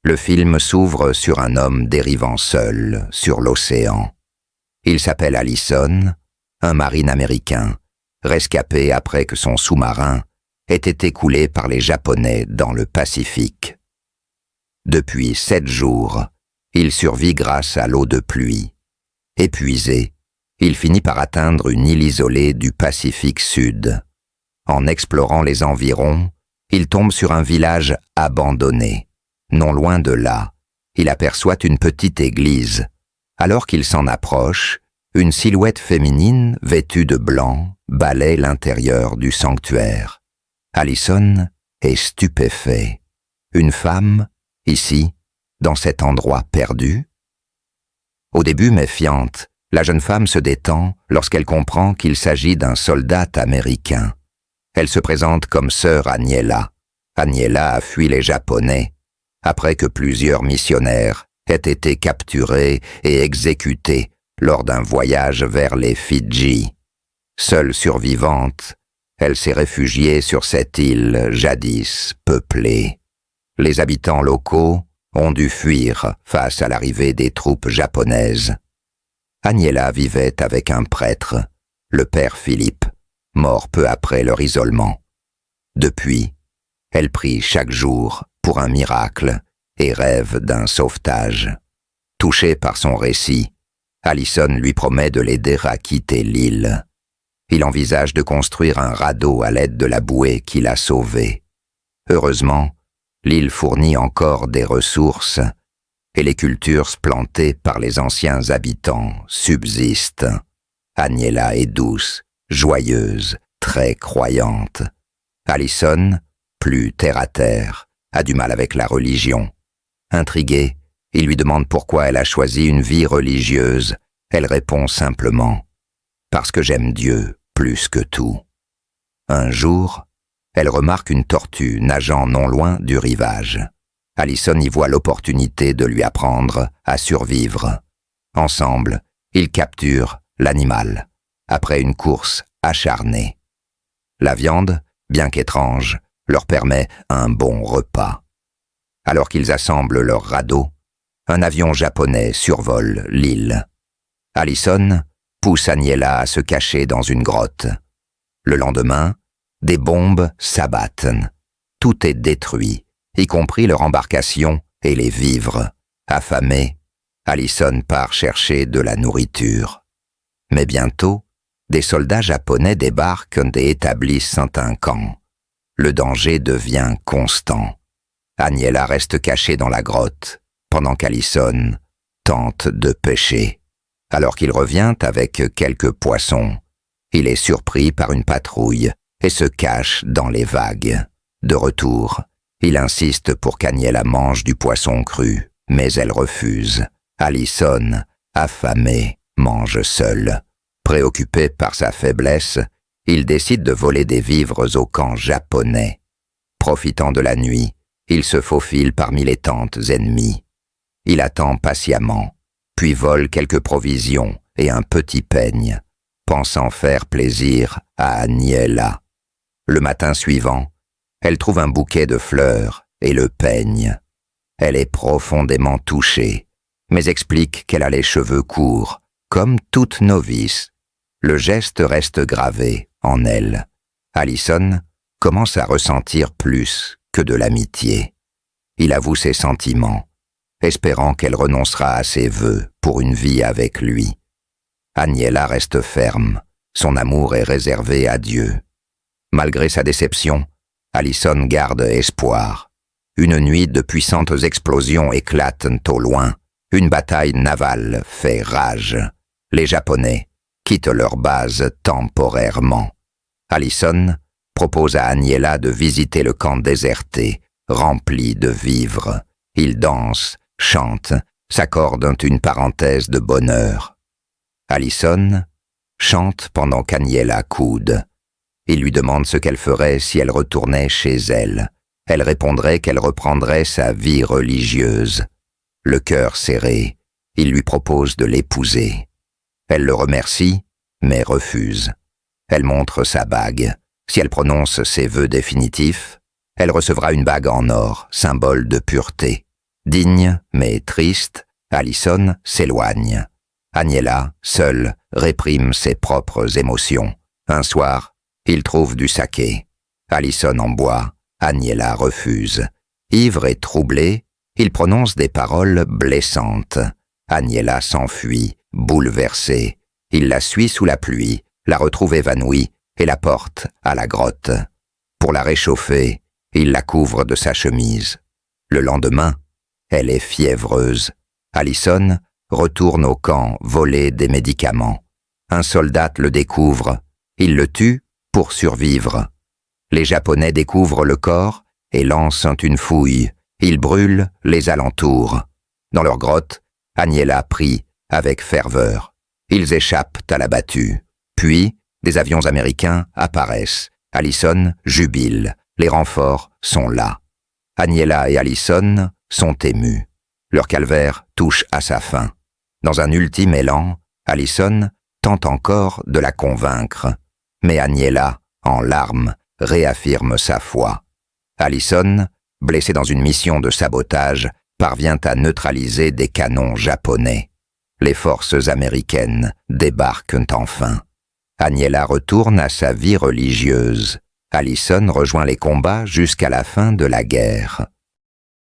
Le film s'ouvre sur un homme dérivant seul sur l'océan. Il s'appelle Allison, un marine américain, rescapé après que son sous-marin ait été écoulé par les Japonais dans le Pacifique. Depuis 7 jours, il survit grâce à l'eau de pluie. Épuisé, il finit par atteindre une île isolée du Pacifique Sud. En explorant les environs, il tombe sur un village abandonné. Non loin de là, il aperçoit une petite église. Alors qu'il s'en approche, une silhouette féminine vêtue de blanc balaie l'intérieur du sanctuaire. Allison est stupéfait. Une femme, ici, dans cet endroit perdu? Au début méfiante, la jeune femme se détend lorsqu'elle comprend qu'il s'agit d'un soldat américain. Elle se présente comme sœur Aniela. Aniela a fui les Japonais après que plusieurs missionnaires aient été capturés et exécutés lors d'un voyage vers les Fidji. Seule survivante, elle s'est réfugiée sur cette île jadis peuplée. Les habitants locaux ont dû fuir face à l'arrivée des troupes japonaises. Aniela vivait avec un prêtre, le père Philippe, mort peu après leur isolement. Depuis, elle prie chaque jour pour un miracle et rêve d'un sauvetage. Touché par son récit, Allison lui promet de l'aider à quitter l'île. Il envisage de construire un radeau à l'aide de la bouée qui l'a sauvé. Heureusement, l'île fournit encore des ressources et les cultures plantées par les anciens habitants subsistent. Aniela est douce, joyeuse, très croyante. Allison, plus terre-à-terre, a du mal avec la religion. Intrigué, il lui demande pourquoi elle a choisi une vie religieuse. Elle répond simplement « Parce que j'aime Dieu plus que tout ». Un jour, elle remarque une tortue nageant non loin du rivage. Allison y voit l'opportunité de lui apprendre à survivre. Ensemble, ils capturent l'animal, après une course acharnée. La viande, bien qu'étrange, leur permet un bon repas. Alors qu'ils assemblent leur radeau, un avion japonais survole l'île. Allison pousse Aniela à se cacher dans une grotte. Le lendemain, des bombes s'abattent. Tout est détruit, y compris leur embarcation et les vivres. Affamée, Allison part chercher de la nourriture. Mais bientôt, des soldats japonais débarquent et établissent un camp. Le danger devient constant. Aniela reste cachée dans la grotte, pendant qu'Allison tente de pêcher. Alors qu'il revient avec quelques poissons, il est surpris par une patrouille et se cache dans les vagues. De retour, il insiste pour qu'Aniela mange du poisson cru, mais elle refuse. Allison, affamée, mange seule. Préoccupé par sa faiblesse, il décide de voler des vivres au camp japonais. Profitant de la nuit, il se faufile parmi les tentes ennemies. Il attend patiemment, puis vole quelques provisions et un petit peigne, pensant faire plaisir à Aniela. Le matin suivant, elle trouve un bouquet de fleurs et le peigne. Elle est profondément touchée, mais explique qu'elle a les cheveux courts, comme toute novice. Le geste reste gravé en elle. Allison commence à ressentir plus que de l'amitié. Il avoue ses sentiments, espérant qu'elle renoncera à ses vœux pour une vie avec lui. Aniela reste ferme, son amour est réservé à Dieu. Malgré sa déception, Allison garde espoir. Une nuit, de puissantes explosions éclatent au loin. Une bataille navale fait rage. Les Japonais quittent leur base temporairement. Allison propose à Aniela de visiter le camp déserté, rempli de vivres. Ils dansent, chantent, s'accordent une parenthèse de bonheur. Allison chante pendant qu'Aniela coude. Il lui demande ce qu'elle ferait si elle retournait chez elle. Elle répondrait qu'elle reprendrait sa vie religieuse. Le cœur serré, il lui propose de l'épouser. Elle le remercie, mais refuse. Elle montre sa bague. Si elle prononce ses vœux définitifs, elle recevra une bague en or, symbole de pureté. Digne, mais triste, Allison s'éloigne. Agnella, seule, réprime ses propres émotions. Un soir, il trouve du saké. Allison en boit, Agnella refuse. Ivre et troublé, il prononce des paroles blessantes. Agnella s'enfuit, bouleversée. Il la suit sous la pluie, la retrouve évanouie et la porte à la grotte. Pour la réchauffer, il la couvre de sa chemise. Le lendemain, elle est fiévreuse. Allison retourne au camp voler des médicaments. Un soldat le découvre. Il le tue pour survivre. Les Japonais découvrent le corps et lancent une fouille. Ils brûlent les alentours. Dans leur grotte, Agnella prie avec ferveur. Ils échappent à la battue. Puis, des avions américains apparaissent. Allison jubile. Les renforts sont là. Agnella et Allison sont émus. Leur calvaire touche à sa fin. Dans un ultime élan, Allison tente encore de la convaincre. Mais Agnella, en larmes, réaffirme sa foi. Allison, blessée dans une mission de sabotage, parvient à neutraliser des canons japonais. Les forces américaines débarquent enfin. Agnella retourne à sa vie religieuse. Allison rejoint les combats jusqu'à la fin de la guerre.